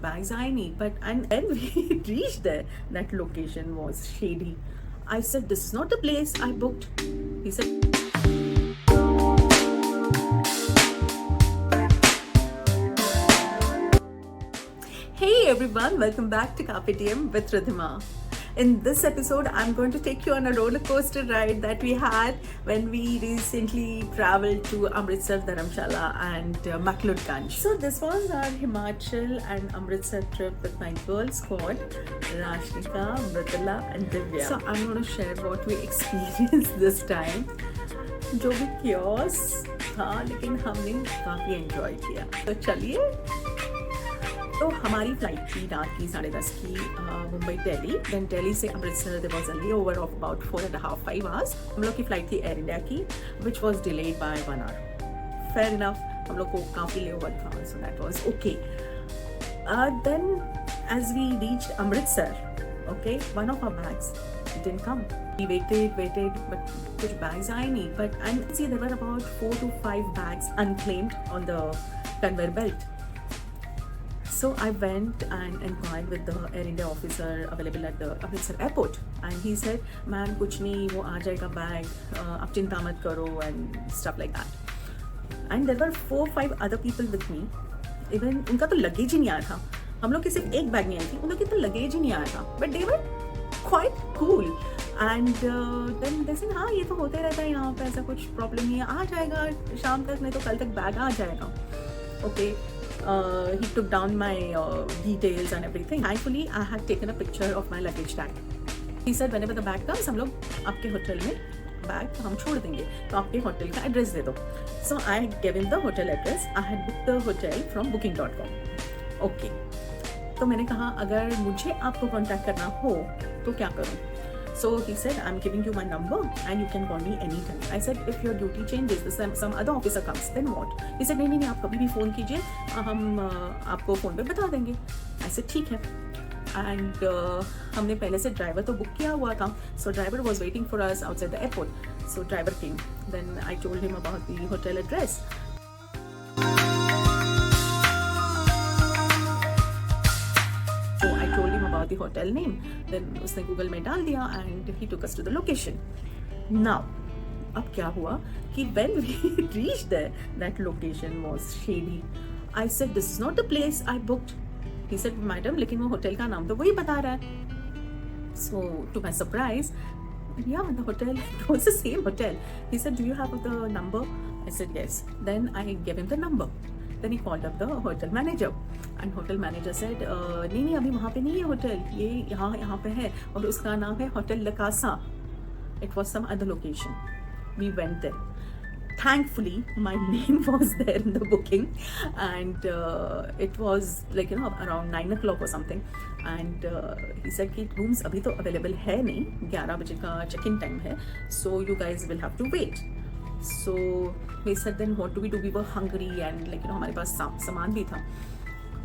bags I need. But and when we reached there, that location was shady. I said, this is not the place I booked. He said, hey everyone, welcome back to Carpe Diem with Ridhima. In this episode, I'm going to take you on a roller coaster ride that we had when we recently traveled to Amritsar, Dharamshala and McLeodganj. So this was our Himachal and Amritsar trip with my girl squad, Rashnika, Mritala and Divya. So I'm going to share what we experienced this time. जो भी chaos था, लेकिन हमने काफ़ी enjoy किया. तो चलिए. तो हमारी फ्लाइट थी रात की 10:30 की मुंबई दिल्ली. देन दिल्ली से Amritsar there was a layover of about 4.5-5 hours. हम लोग की फ्लाइट थी एयर इंडिया की which was delayed by 1 hour. Fair enough, हम लोग को काफ़ी लेओवर था, so that was okay. Then as we reached Amritsar, okay, one of our bags didn't come. We waited, but कुछ bags आए नहीं. But I see there were about 4 to 5 bags unclaimed on the conveyor belt. So I went and inquired with the Air India officer available at the Amritsar airport, and he said, "Ma'am, कुछ नहीं, वो आ जाएगा bag, आप चिंता मत करो," and stuff like that. And there were 4-5 other people with me. Even उनका तो लगेज ही नहीं आया था. हम लोग की सिर्फ एक बैग नहीं आई थी, उन लोग की तो लगेज ही नहीं आया था. But they were quite cool. And then they said, हाँ ये तो होते रहता है यहाँ पे, ऐसा कुछ प्रॉब्लम नहीं है, आ जाएगा शाम तक, नहीं तो कल तक बैग आ जाएगा. Okay. He took down my details and everything. Thankfully, I had taken a picture of my luggage tag. He said, whenever the bag comes, हम लोग आपके होटल में बैग हम छोड़ देंगे, तो आपके होटल का एड्रेस दे दो. So I gave him the hotel address. I had booked the hotel from booking.com. Okay. तो मैंने कहा अगर मुझे आपको कांटेक्ट करना हो तो क्या करूँ? So he said, I'm giving you my number and you can call me anytime. I said, if your duty changes, some other officer comes, then what? He said, नहीं, आप कभी भी फ़ोन कीजिए, हम आपको फ़ोन पे बता देंगे. I said, ठीक है. And हमने पहले से ड्राइवर तो बुक किया हुआ था. So driver was waiting for us outside the airport. So driver came. Then I told him about the hotel address. About the hotel name, then उसने गूगल में डाल दिया and he took us to the location. Now, अब क्या हुआ कि when we reached there, that location was shady. I said, this is not the place I booked. He said, madam, लेकिन वो होटल का नाम तो वही बता रहा है. So to my surprise, yeah, the hotel, it was the same hotel. He said, do you have the number? I said, yes. Then I gave him the number. Then he called up the hotel manager, and hotel manager said, नहीं अभी वहाँ पे नहीं है hotel, ये यहाँ पे है और उसका नाम है hotel लकासा. It was some other location. We went there. Thankfully, my name was there in the booking, and it was like around 9 o'clock or something. And he said कि rooms अभी तो available है नहीं, 11 बजे का check-in time है, so you guys will have to wait. So we said, then what do? We were hungry and हमारे पास सामान भी था.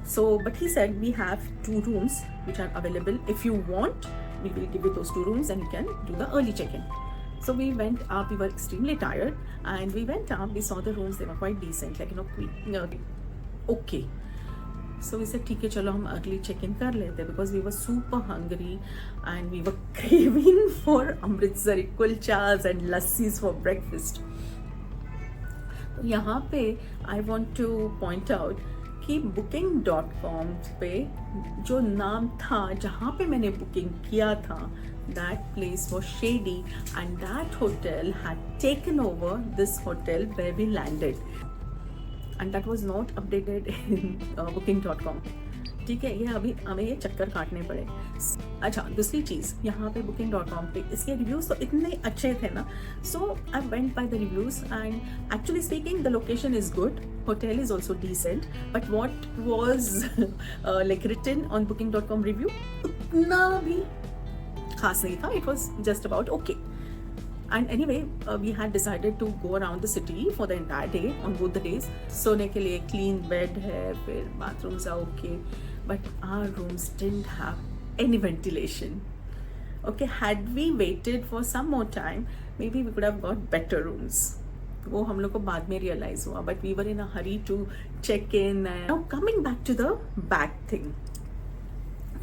So but he said, we have 2 rooms which are available. If you want, we will give you those 2 rooms and you can do the early check-in. So we went up. We were extremely tired and we went up. We saw the rooms. They were quite decent, okay. So we said, ठीक है चलो हम early check-in कर लेते, because we were super hungry and we were craving for Amritsari kulchas and lassis for breakfast. यहाँ पे I want to point out कि booking.com पे जो नाम था जहाँ पे मैंने बुकिंग किया था, that place was shady and that hotel had taken over this hotel where we landed, and that was not updated in booking.com. ठीक है, ये अभी हमें ये चक्कर काटने पड़े. अच्छा, दूसरी चीज़, यहाँ पे booking.com पे इसके रिव्यूज़ तो इतने अच्छे थे ना. So I went by the reviews and actually speaking, the location is good, hotel is also decent, but what was like written on booking.com review उतना भी खास नहीं था. It was just about okay. And anyway, we had decided to go around the city for the entire day on both the days. सोने के लिए clean bed है, फिर bathrooms are okay, but our rooms didn't have any ventilation. Okay, had we waited for some more time, maybe we could have got better rooms. वो हम लोग को बाद में रियलाइज हुआ, but we were in a hurry to check in. Now coming back to the bag thing.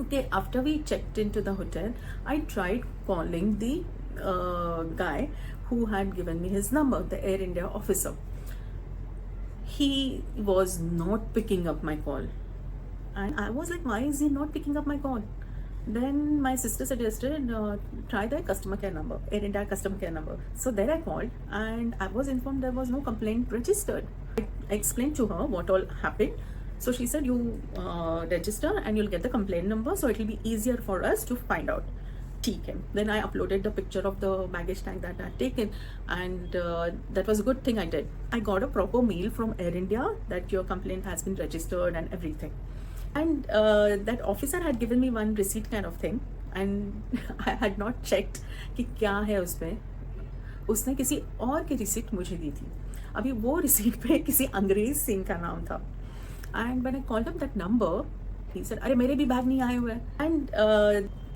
Okay, after we checked into the hotel, I tried calling the guy who had given me his number, the Air India officer. He was not picking up my call, and I was like, why is he not picking up my call? Then my sister suggested, try the customer care number, Air India customer care number. So there I called, and I was informed there was no complaint registered. I explained to her what all happened. So she said, you register and you'll get the complaint number, so it will be easier for us to find out. ठीक है. Then I uploaded the picture of the baggage tag that I had taken, and that was a good thing I did. I got a proper mail from Air India that your complaint has been registered and everything. And that officer had given me one receipt kind of thing, and I had not checked कि क्या है उसमें. उसने किसी और की receipt मुझे दी थी. अभी वो रिसीट पे किसी अंग्रेज सिंह का नाम था. And when I called up that number, he said, अरे मेरे भी बैग नहीं आए हुए. And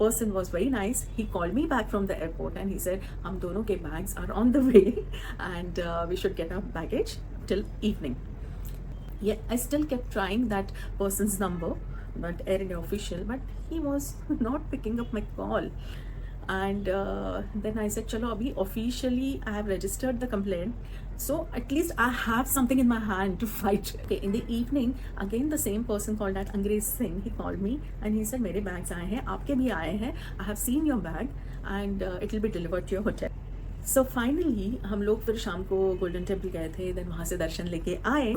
person was very nice. He called me back from the airport and he said, हम दोनों के bags are on the way and we should get our baggage till evening. Yeah, I still kept trying that person's number, but Air India official, but he was not picking up my call. And then I said, chalo, abhi officially I have registered the complaint, so at least I have something in my hand to fight. Okay, in the evening again the same person called that Angrez Singh, he called me and he said, मेरे bags आए हैं, आपके भी आए हैं, I have seen your bag and it will be delivered to your hotel. So finally हम लोग फिर शाम को गोल्डन टेम्पल गए थे. then वहाँ से दर्शन लेके आए.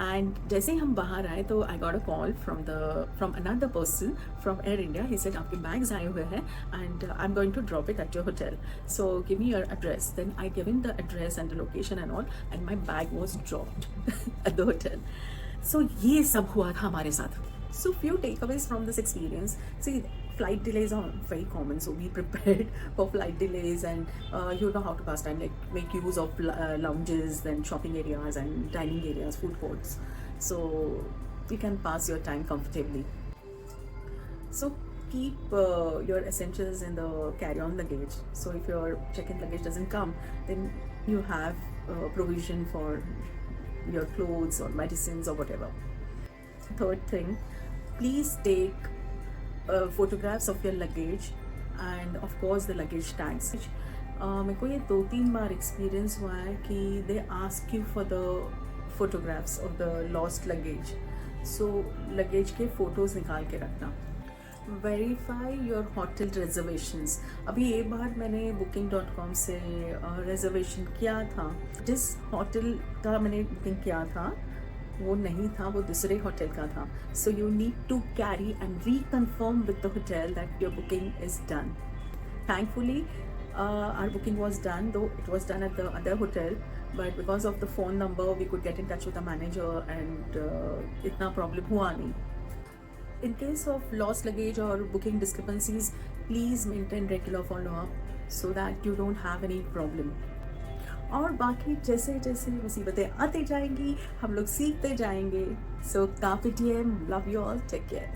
And जैसे ही हम बाहर आए तो I got a call from another person from Air India. He said, आपके bags आए हुए हैं and I'm going to drop it at your hotel. So give me your address. Then I gave him the address and the location and all, and my bag was dropped at the hotel. So ये सब हुआ था हमारे साथ. So few takeaways from this experience. See, flight delays are very common, so be prepared for flight delays, and you know how to pass time, like make use of lounges, then shopping areas and dining areas, food courts, so you can pass your time comfortably. So keep your essentials in the carry-on luggage, so if your check-in luggage doesn't come, then you have provision for your clothes or medicines or whatever. Third thing, please take photographs of your luggage and of course the luggage tags. मेरे को ये 2-3 बार experience हुआ है कि they ask you for the photographs of the lost luggage. So luggage के photos निकाल के रखना. Verify your hotel reservations. अभी एक बार मैंने booking.com से reservation किया था. जिस होटल का मैंने बुकिंग किया था वो नहीं था, वो दूसरे होटल का था. So you need to carry and reconfirm with the hotel that your booking is done. Thankfully, our booking was done, though it was done at the other hotel, but because of the phone number we could get in touch with the manager and itna problem हुआ नहीं. In case of lost luggage or booking discrepancies, please maintain regular follow-up so that you don't have any problem. और बाकी जैसे जैसे मुसीबतें आती जाएंगी हम लोग सीखते जाएंगे. So carpe diem, love you all, take care.